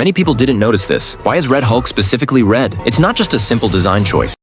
Many people didn't notice this. Why is Red Hulk specifically red? It's not just a simple design choice.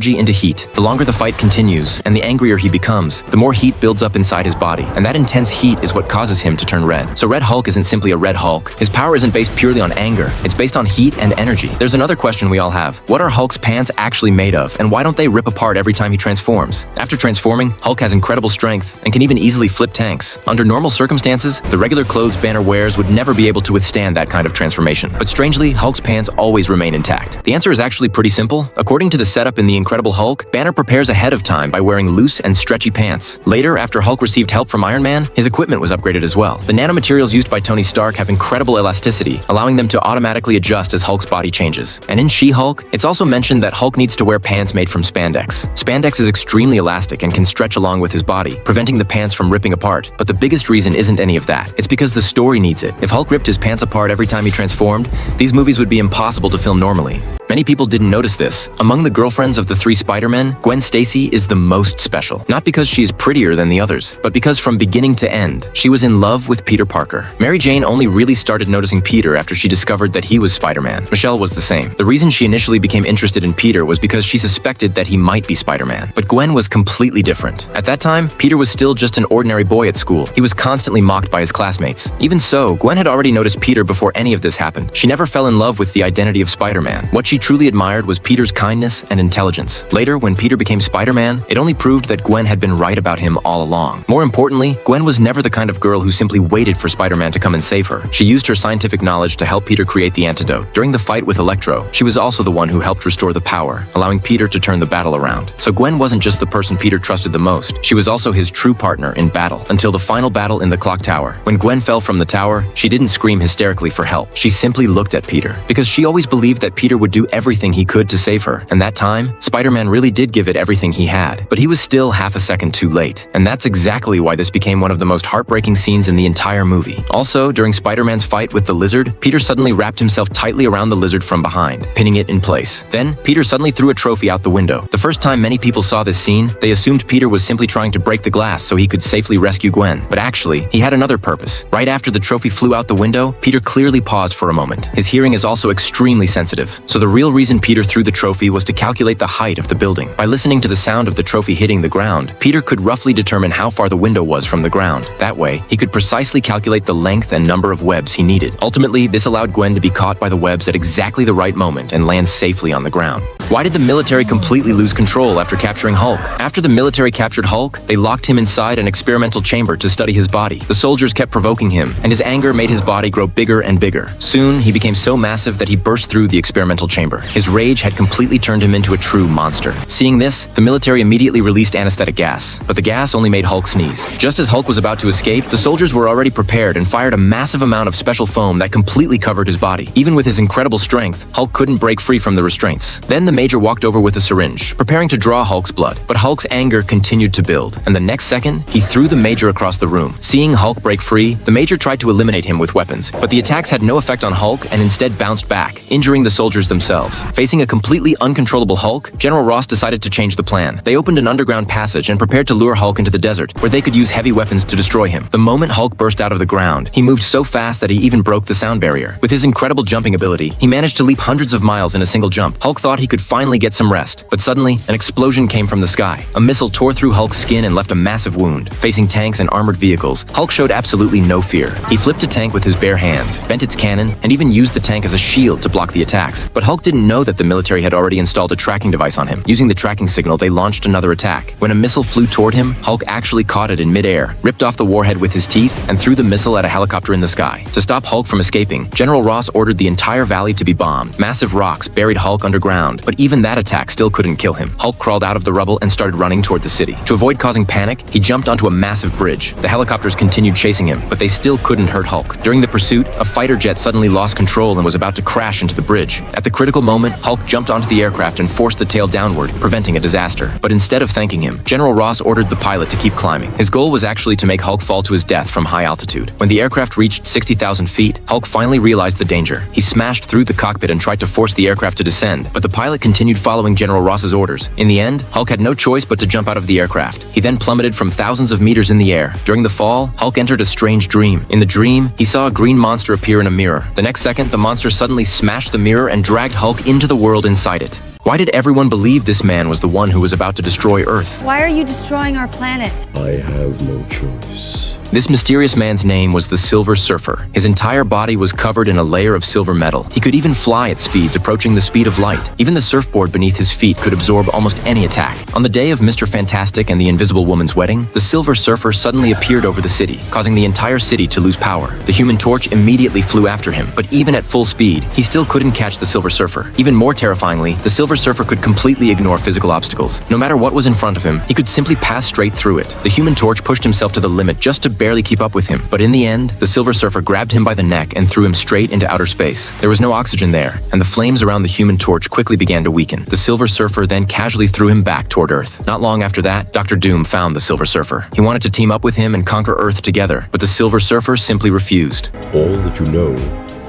Into heat. The longer the fight continues, and the angrier he becomes, the more heat builds up inside his body, and that intense heat is what causes him to turn red. So Red Hulk isn't simply a Red Hulk. His power isn't based purely on anger. It's based on heat and energy. There's another question we all have. What are Hulk's pants actually made of, and why don't they rip apart every time he transforms? After transforming, Hulk has incredible strength and can even easily flip tanks. Under normal circumstances, the regular clothes Banner wears would never be able to withstand that kind of transformation. But strangely, Hulk's pants always remain intact. The answer is actually pretty simple. According to the setup in The Incredible Hulk, Banner prepares ahead of time by wearing loose and stretchy pants. Later, after Hulk received help from Iron Man, his equipment was upgraded as well. The nanomaterials used by Tony Stark have incredible elasticity, allowing them to automatically adjust as Hulk's body changes. And in She-Hulk, it's also mentioned that Hulk needs to wear pants made from spandex. Spandex is extremely elastic and can stretch along with his body, preventing the pants from ripping apart. But the biggest reason isn't any of that. It's because the story needs it. If Hulk ripped his pants apart every time he transformed, these movies would be impossible to film normally. Many people didn't notice this. Among the girlfriends of the three Spider-Men, Gwen Stacy is the most special. Not because she's prettier than the others, but because from beginning to end, she was in love with Peter Parker. Mary Jane only really started noticing Peter after she discovered that he was Spider-Man. Michelle was the same. The reason she initially became interested in Peter was because she suspected that he might be Spider-Man. But Gwen was completely different. At that time, Peter was still just an ordinary boy at school. He was constantly mocked by his classmates. Even so, Gwen had already noticed Peter before any of this happened. She never fell in love with the identity of Spider-Man. What she truly admired was Peter's kindness and intelligence. Later, when Peter became Spider-Man, it only proved that Gwen had been right about him all along. More importantly, Gwen was never the kind of girl who simply waited for Spider-Man to come and save her. She used her scientific knowledge to help Peter create the antidote. During the fight with Electro, she was also the one who helped restore the power, allowing Peter to turn the battle around. So Gwen wasn't just the person Peter trusted the most, she was also his true partner in battle, until the final battle in the clock tower. When Gwen fell from the tower, she didn't scream hysterically for help. She simply looked at Peter, because she always believed that Peter would do everything he could to save her. And that time, Spider-Man really did give it everything he had, but he was still half a second too late. And that's exactly why this became one of the most heartbreaking scenes in the entire movie. Also, during Spider-Man's fight with the lizard, Peter suddenly wrapped himself tightly around the lizard from behind, pinning it in place. Then, Peter suddenly threw a trophy out the window. The first time many people saw this scene, they assumed Peter was simply trying to break the glass so he could safely rescue Gwen. But actually, he had another purpose. Right after the trophy flew out the window, Peter clearly paused for a moment. His hearing is also extremely sensitive, so the real reason Peter threw the trophy was to calculate the height of the building. By listening to the sound of the trophy hitting the ground, Peter could roughly determine how far the window was from the ground. That way, he could precisely calculate the length and number of webs he needed. Ultimately, this allowed Gwen to be caught by the webs at exactly the right moment and land safely on the ground. Why did the military completely lose control after capturing Hulk? After the military captured Hulk, they locked him inside an experimental chamber to study his body. The soldiers kept provoking him, and his anger made his body grow bigger and bigger. Soon, he became so massive that he burst through the experimental chamber. His rage had completely turned him into a true monster. Seeing this, the military immediately released anesthetic gas, but the gas only made Hulk sneeze. Just as Hulk was about to escape, the soldiers were already prepared and fired a massive amount of special foam that completely covered his body. Even with his incredible strength, Hulk couldn't break free from the restraints. Then the Major walked over with a syringe, preparing to draw Hulk's blood. But Hulk's anger continued to build, and the next second, he threw the Major across the room. Seeing Hulk break free, the Major tried to eliminate him with weapons, but the attacks had no effect on Hulk and instead bounced back, injuring the soldiers themselves. Facing a completely uncontrollable Hulk, General Ross decided to change the plan. They opened an underground passage and prepared to lure Hulk into the desert, where they could use heavy weapons to destroy him. The moment Hulk burst out of the ground, he moved so fast that he even broke the sound barrier. With his incredible jumping ability, he managed to leap hundreds of miles in a single jump. Hulk thought he could finally get some rest, but suddenly, an explosion came from the sky. A missile tore through Hulk's skin and left a massive wound. Facing tanks and armored vehicles, Hulk showed absolutely no fear. He flipped a tank with his bare hands, bent its cannon, and even used the tank as a shield to block the attacks. But Hulk didn't know that the military had already installed a tracking device on him. Using the tracking signal, they launched another attack. When a missile flew toward him, Hulk actually caught it in midair, ripped off the warhead with his teeth, and threw the missile at a helicopter in the sky. To stop Hulk from escaping, General Ross ordered the entire valley to be bombed. Massive rocks buried Hulk underground, but but even that attack still couldn't kill him. Hulk crawled out of the rubble and started running toward the city. To avoid causing panic, he jumped onto a massive bridge. The helicopters continued chasing him, but they still couldn't hurt Hulk. During the pursuit, a fighter jet suddenly lost control and was about to crash into the bridge. At the critical moment, Hulk jumped onto the aircraft and forced the tail downward, preventing a disaster. But instead of thanking him, General Ross ordered the pilot to keep climbing. His goal was actually to make Hulk fall to his death from high altitude. When the aircraft reached 60,000 feet, Hulk finally realized the danger. He smashed through the cockpit and tried to force the aircraft to descend, but the pilot continued following General Ross's orders. In the end, Hulk had no choice but to jump out of the aircraft. He then plummeted from thousands of meters in the air. During the fall, Hulk entered a strange dream. In the dream, he saw a green monster appear in a mirror. The next second, the monster suddenly smashed the mirror and dragged Hulk into the world inside it. Why did everyone believe this man was the one who was about to destroy Earth? Why are you destroying our planet? I have no choice. This mysterious man's name was the Silver Surfer. His entire body was covered in a layer of silver metal. He could even fly at speeds approaching the speed of light. Even the surfboard beneath his feet could absorb almost any attack. On the day of Mr. Fantastic and the Invisible Woman's wedding, the Silver Surfer suddenly appeared over the city, causing the entire city to lose power. The Human Torch immediately flew after him, but even at full speed, he still couldn't catch the Silver Surfer. Even more terrifyingly, the Silver Surfer could completely ignore physical obstacles. No matter what was in front of him, he could simply pass straight through it. The Human Torch pushed himself to the limit just to barely keep up with him, but in the end, the Silver Surfer grabbed him by the neck and threw him straight into outer space. There was no oxygen there, and the flames around the Human Torch quickly began to weaken. The Silver Surfer then casually threw him back toward Earth. Not long after that, Dr. Doom found the Silver Surfer. He wanted to team up with him and conquer Earth together, but the Silver Surfer simply refused. All that you know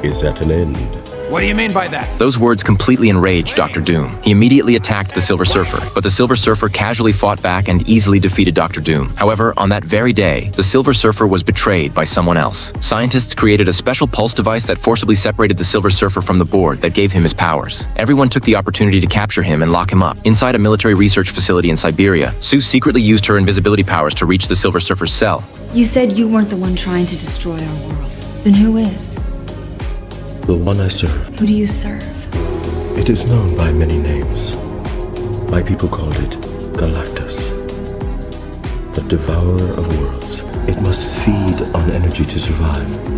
is at an end. What do you mean by that? Those words completely enraged Dr. Doom. He immediately attacked the Silver Surfer, but the Silver Surfer casually fought back and easily defeated Dr. Doom. However, on that very day, the Silver Surfer was betrayed by someone else. Scientists created a special pulse device that forcibly separated the Silver Surfer from the board that gave him his powers. Everyone took the opportunity to capture him and lock him up. Inside a military research facility in Siberia, Sue secretly used her invisibility powers to reach the Silver Surfer's cell. You said you weren't the one trying to destroy our world. Then who is? The one I serve. Who do you serve? It is known by many names. My people called it Galactus, the devourer of worlds. It must feed on energy to survive.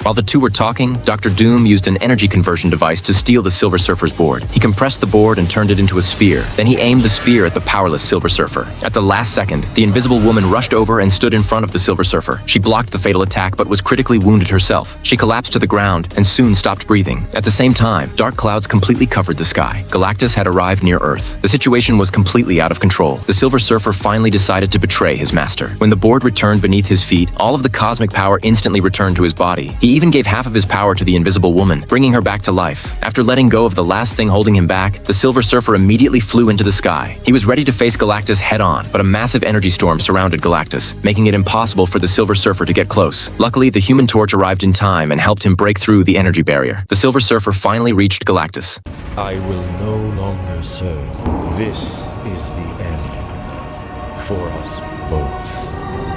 While the two were talking, Dr. Doom used an energy conversion device to steal the Silver Surfer's board. He compressed the board and turned it into a spear. Then he aimed the spear at the powerless Silver Surfer. At the last second, the Invisible Woman rushed over and stood in front of the Silver Surfer. She blocked the fatal attack but was critically wounded herself. She collapsed to the ground and soon stopped breathing. At the same time, dark clouds completely covered the sky. Galactus had arrived near Earth. The situation was completely out of control. The Silver Surfer finally decided to betray his master. When the board returned beneath his feet, all of the cosmic power instantly returned to his body. He even gave half of his power to the Invisible Woman, bringing her back to life. After letting go of the last thing holding him back, the Silver Surfer immediately flew into the sky. He was ready to face Galactus head-on, but a massive energy storm surrounded Galactus, making it impossible for the Silver Surfer to get close. Luckily, the Human Torch arrived in time and helped him break through the energy barrier. The Silver Surfer finally reached Galactus. I will no longer serve. This is the end for us both.